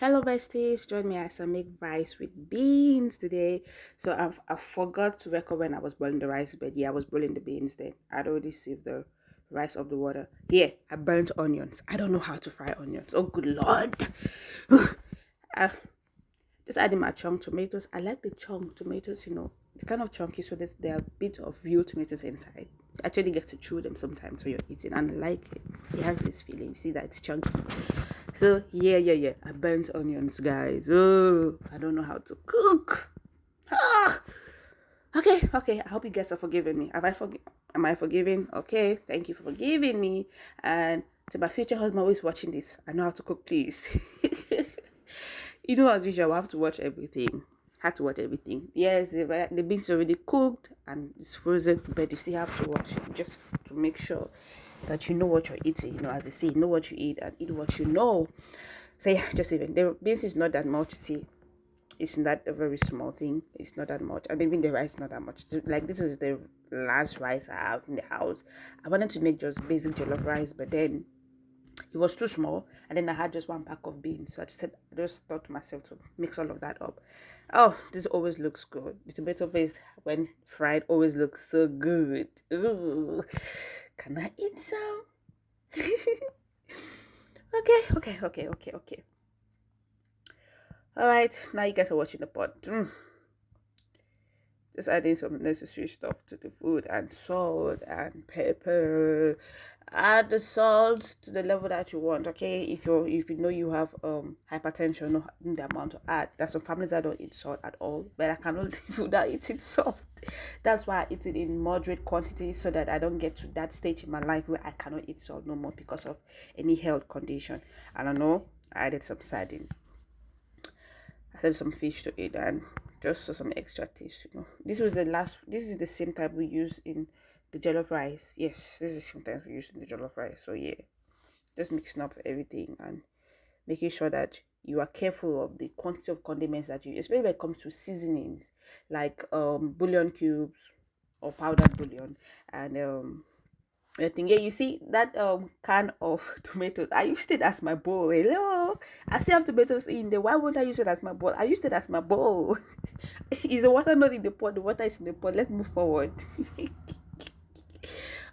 Hello besties, join me as I make rice with beans today. So I forgot to record when I was boiling the rice, but yeah, I was boiling the beans then. I'd already saved the rice of the water. Yeah, I burnt onions. I don't know how to fry onions. Oh good lord. I just adding my chunk tomatoes. I like the chunk tomatoes, it's kind of chunky, so there are a bit of real tomatoes inside. You actually get to chew them sometimes when you're eating, and I like it. It has this feeling. See that it's chunky. So yeah. I burnt onions, guys. Oh, I don't know how to cook. Ah. Okay. I hope you guys are forgiving me. Am I forgiving? Okay, thank you for forgiving me. And to my future husband who is watching this, I know how to cook, please. As usual, I have to watch everything. Had to watch everything. Yes, the beans already cooked and it's frozen, but you still have to watch it just to make sure that you know what you're eating. As they say, know what you eat and eat what you know. So yeah, just even the beans is not that much. See, it's not a very small thing. It's not that much, and even the rice is not that much. So, like this is the last rice I have in the house. I wanted to make just basic jollof rice, but then it was too small, and then I had just one pack of beans, so I just thought to myself to mix all of that up. Oh, this always looks good. The tomato paste when fried always looks so good. Ooh, can I eat some? Okay. All right, now you guys are watching the pot. Just adding some necessary stuff to the food, and salt and pepper. Add the salt to the level that you want. Okay, if you know you have hypertension, no the amount to add. There's some families that don't eat salt at all, but I cannot live without eating salt. That's why I eat it in moderate quantities so that I don't get to that stage in my life where I cannot eat salt no more because of any health condition. I don't know. I added some sardine. I added some fish to it and just for some extra taste. This is the same type we use in the jollof rice. Yes, this is the same type we use in the jollof rice. So yeah, just mixing up everything and making sure that you are careful of the quantity of condiments that you use, especially when it comes to seasonings like bouillon cubes or powdered bouillon and I think, yeah, you see that can of tomatoes. I used it as my bowl. Hello, I still have tomatoes in there. Why won't I use it as my bowl? I used it as my bowl. Is the water not in the pot? The water is in the pot. Let's move forward.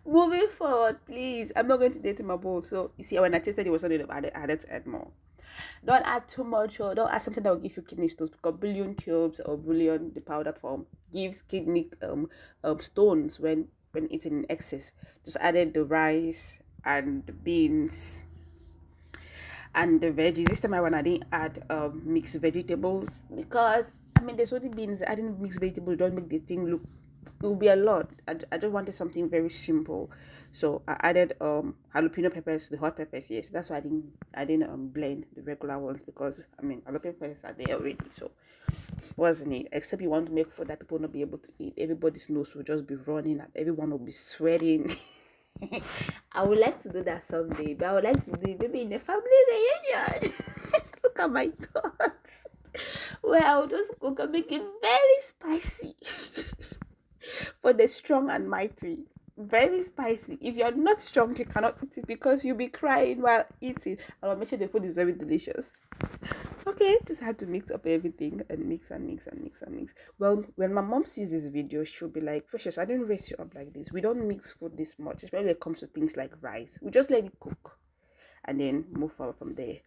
Moving forward, please. I'm not going to date in my bowl. So you see, when I tasted it was not enough. I had to add more. Don't add too much, or don't add something that will give you kidney stones, because bouillon cubes or bouillon, the powder form, gives kidney stones when eaten in excess. Just added the rice and the beans and the veggies. This time around I didn't add mixed vegetables because there's only beans. Adding mixed vegetables don't make the thing look, it will be a lot. I just wanted something very simple, so I added jalapeno peppers, the hot peppers. Yes, that's why I didn't blend the regular ones, because jalapeno peppers are there already, so wasn't it? Except you want to make food that people will not be able to eat. Everybody's nose will just be running and everyone will be sweating. I would like to do that someday, but I would like to do it maybe in a family reunion. Look at my thoughts. Where I will just cook and make it very spicy for the strong and mighty. Very spicy. If you're not strong, you cannot eat it because you'll be crying while eating. And I'll make sure the food is very delicious. Okay, just had to mix up everything and mix. Well, when my mom sees this video, she'll be like, Precious, I didn't raise you up like this. We don't mix food this much, especially when it comes to things like rice. We just let it cook and then move forward from there.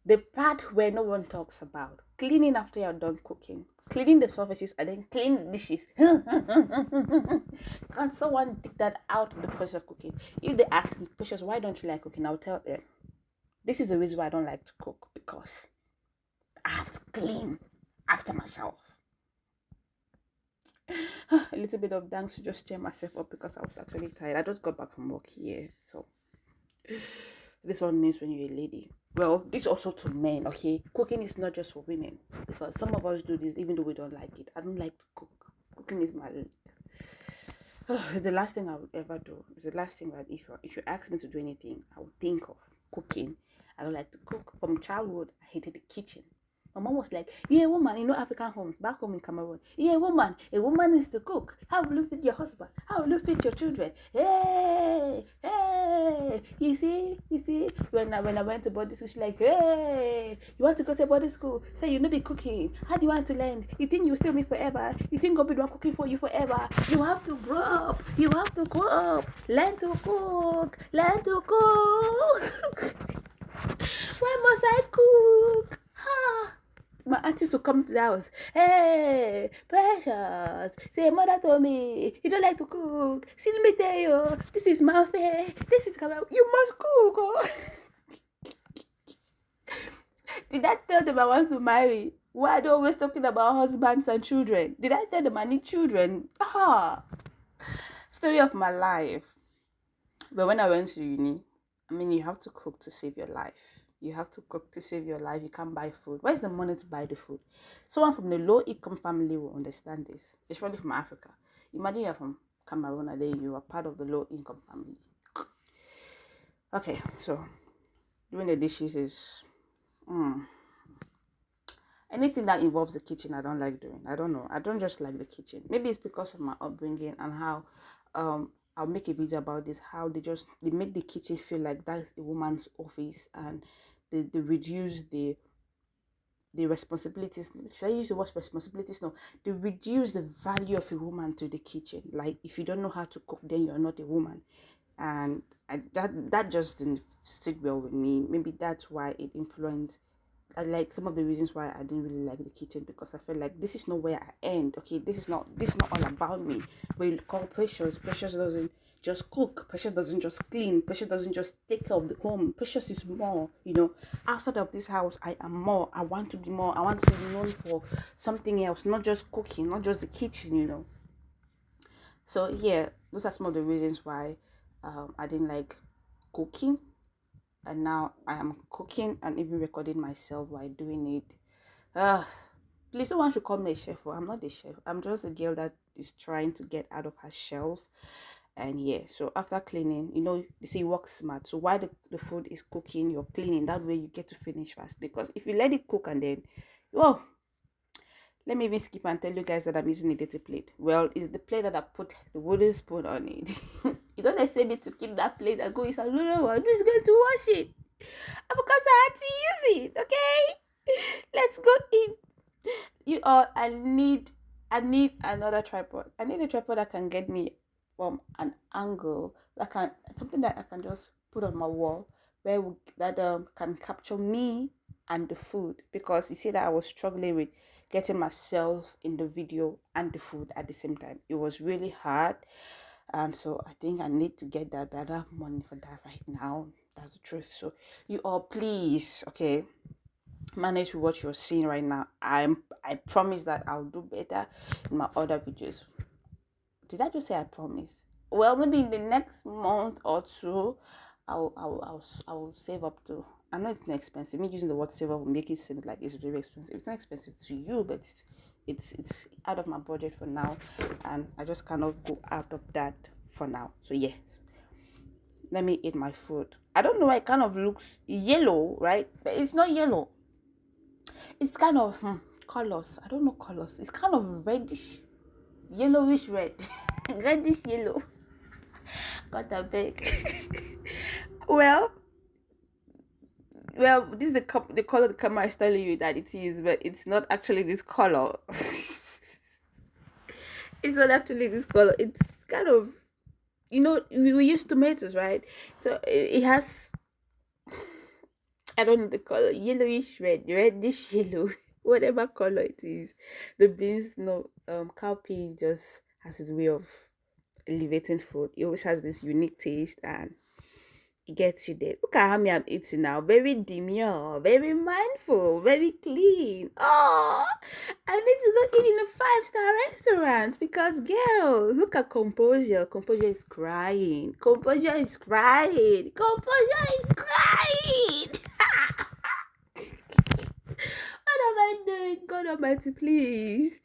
The part where no one talks about, cleaning after you're done cooking. Cleaning the surfaces and then clean the dishes. Can someone take that out of the process of cooking? If they ask me, Precious, why don't you like cooking? I'll tell them, this is the reason why I don't like to cook, because I have to clean after myself. A little bit of thanks to just cheer myself up because I was actually tired. I just got back from work here, so this one means when you're a lady. Well, this also to men, okay? Cooking is not just for women, because some of us do this even though we don't like it. I don't like to cook. Cooking is my it's the last thing I would ever do. It's the last thing that if you ask me to do anything, I would think of cooking. I don't like to cook. From childhood, I hated the kitchen. My mom was like, yeah, woman, African homes, back home in Cameroon. Yeah, woman, a woman is to cook. How will you feed your husband? How will you feed your children? Hey, hey, you see, when I went to boarding school, she's like, hey, you want to go to boarding school? Say you know be cooking. How do you want to learn? You think you stay with me forever? You think I'll be the one cooking for you forever? You have to grow up. You have to grow up. Learn to cook. Learn to cook. Why must I cook? My aunties will come to the house. Hey, Precious. Say, mother told me you don't like to cook. See, let me tell you, this is my affair. This is Camera. You must cook. Oh. Did I tell them I want to marry? Why are they always talking about husbands and children? Did I tell them I need children? Story of my life. But when I went to uni, I mean, you have to cook to save your life. You have to cook to save your life. You can't buy food. Where's the money to buy the food? Someone from the low-income family will understand this, especially from Africa. Imagine you're from Cameroon and then you are part of the low-income family. Okay, so doing the dishes is... anything that involves the kitchen, I don't like doing. I don't know. I don't just like the kitchen. Maybe it's because of my upbringing and how... I'll make a video about this, how they make the kitchen feel like that is a woman's office, and they reduce the responsibilities. Should I use the word responsibilities? No. They reduce the value of a woman to the kitchen. Like, if you don't know how to cook, then you're not a woman. And that just didn't sit well with me. Maybe that's why it influenced, like, some of the reasons why I didn't really like the kitchen, because I felt like this is not where I end. Okay, this is not all about me. But you call Precious doesn't just cook. Precious doesn't just clean. Precious doesn't just take care of the home. Precious is more. Outside of this house, I am more. I want to be more. I want to be known for something else, not just cooking, not just the kitchen. So yeah, those are some of the reasons why I didn't like cooking. And now I am cooking and even recording myself while doing it. Please, no one should call me a chef. I'm not a chef. I'm just a girl that is trying to get out of her shelf. And yeah, so after cleaning, they say work smart. So while the food is cooking, you're cleaning. That way you get to finish fast. Because if you let it cook and then, let me even skip and tell you guys that I'm using a dirty plate. Well, it's the plate that I put the wooden spoon on it. You don't expect me to keep that plate and go inside. No, I'm just going to wash it. Because I had to use it, okay? Let's go in. I need another tripod. I need a tripod that can get me from an angle, something that I can just put on my wall, that can capture me and the food, because you see that I was struggling with getting myself in the video and the food at the same time. It was really hard, and so I think I need to get that, but I don't have money for that right now. That's the truth. So you all, please, okay, manage with what you're seeing right now. I promise that I'll do better in my other videos. Did I just say I promise? Well, maybe in the next month or two, I'll save up to. I know it's not expensive. Me using the word save up will make it seem like it's very expensive. It's not expensive to you, but it's out of my budget for now, and I just cannot go out of that for now. So yes, let me eat my food. I don't know why it kind of looks yellow, right? But it's not yellow. It's kind of colors. I don't know colors. It's kind of reddish, yellowish red, reddish yellow. God, I beg. well, this is the color the camera is telling you that it is, but it's not actually this color. It's not actually this color. It's kind of, we use tomatoes, right? So it has, I don't know the color, yellowish red, reddish yellow, whatever color it is. The beans, cowpea just has its way of elevating food. It always has this unique taste, and it gets you there. Look at how I'm eating now. Very demure, very mindful, very clean. Oh, I need to go eat in a 5-star restaurant, because, girl, look at Composure. Composure is crying. Composure is crying. Composure is crying. What am I doing? God Almighty, please.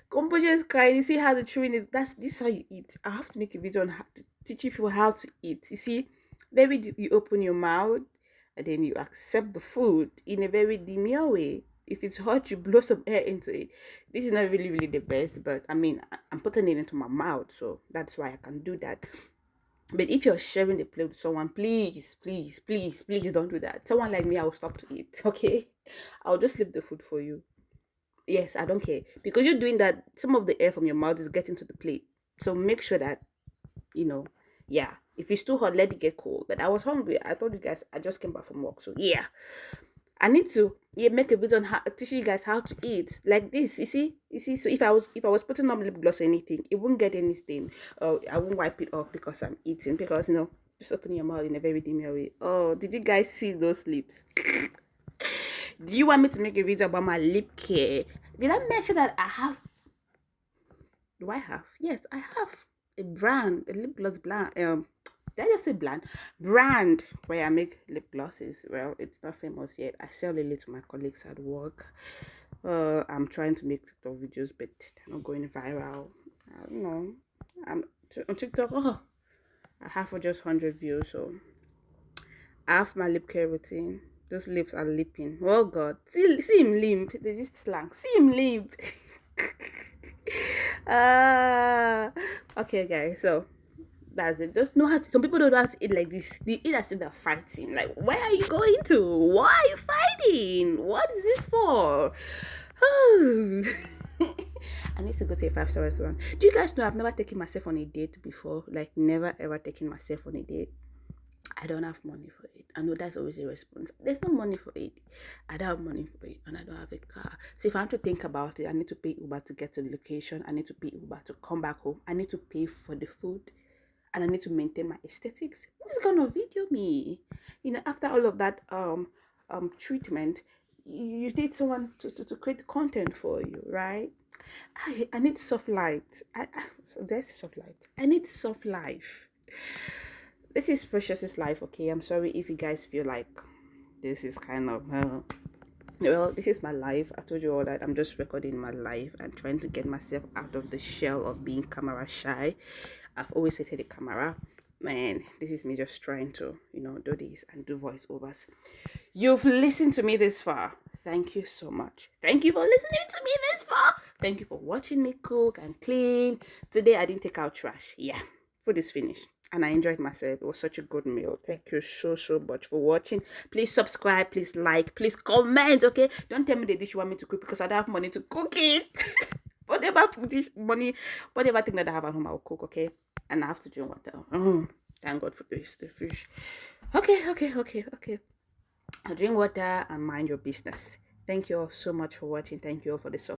Composure is crying. You see how the chewing is. This is how you eat. I have to make a video on how to teach you people how to eat. You see, maybe you open your mouth and then you accept the food in a very demure way. If it's hot, you blow some air into it. This is not really, really the best, but I mean, I'm putting it into my mouth, so that's why I can do that. But if you're sharing the plate with someone, please, please, please, please don't do that. Someone like me, I will stop to eat. Okay, I'll just leave the food for you. Yes, I don't care, because you're doing that. Some of the air from your mouth is getting to the plate, so make sure that you know. Yeah, if it's too hot, let it get cold. But I was hungry. I told you guys I just came back from work, so yeah, I need to make a video on how teach you guys how to eat like this. You see. So if I was putting on lip gloss or anything, it wouldn't get any stain. I won't wipe it off because I'm eating. Because just open your mouth in a very dim way. Oh, did you guys see those lips? Do you want me to make a video about my lip care? Did I mention that I have? Do I have? Yes, I have a brand, a lip gloss brand. Did I just say brand? Brand where I make lip glosses. Well, it's not famous yet. I sell it to my colleagues at work. I'm trying to make TikTok videos, but they're not going viral. I don't know. I'm on TikTok. Oh, I have for just 100 views. So I have my lip care routine. Those lips are lipping. Oh God, see him limp. There's this slang. See him limp. Okay, guys. So that's it. Just know how to. Some people don't know how to eat like this. They eat as if they're fighting. Like, where are you going to? Why are you fighting? What is this for? I need to go to a 5-star restaurant. Do you guys know I've never taken myself on a date before? Like, never ever taken myself on a date. I don't have money for it. I know that's always a response. There's no money for it. I don't have money for it, and I don't have a car. So if I have to think about it, I need to pay Uber to get to the location. I need to pay Uber to come back home. I need to pay for the food, and I need to maintain my aesthetics. Who's gonna video me? After all of that treatment, you need someone to create content for you, right? I need soft light. So there's soft light. I need soft life. This is Precious's life, okay? I'm sorry if you guys feel like this is kind of well, this is my life. I told you all that I'm just recording my life and trying to get myself out of the shell of being camera shy. I've always hated the camera. Man, this is me just trying to, do this and do voiceovers. You've listened to me this far. Thank you so much. Thank you for listening to me this far. Thank you for watching me cook and clean. Today I didn't take out trash. Yeah, food is finished. And I enjoyed myself. It was such a good meal. Thank you so much for watching. Please subscribe. Please like. Please comment. Okay? Don't tell me the dish you want me to cook because I don't have money to cook it. Whatever thing that I have at home, I'll cook. Okay? And I have to drink water. Thank God for this, the fish. Okay. I'll drink water and mind your business. Thank you all so much for watching. Thank you all for the support.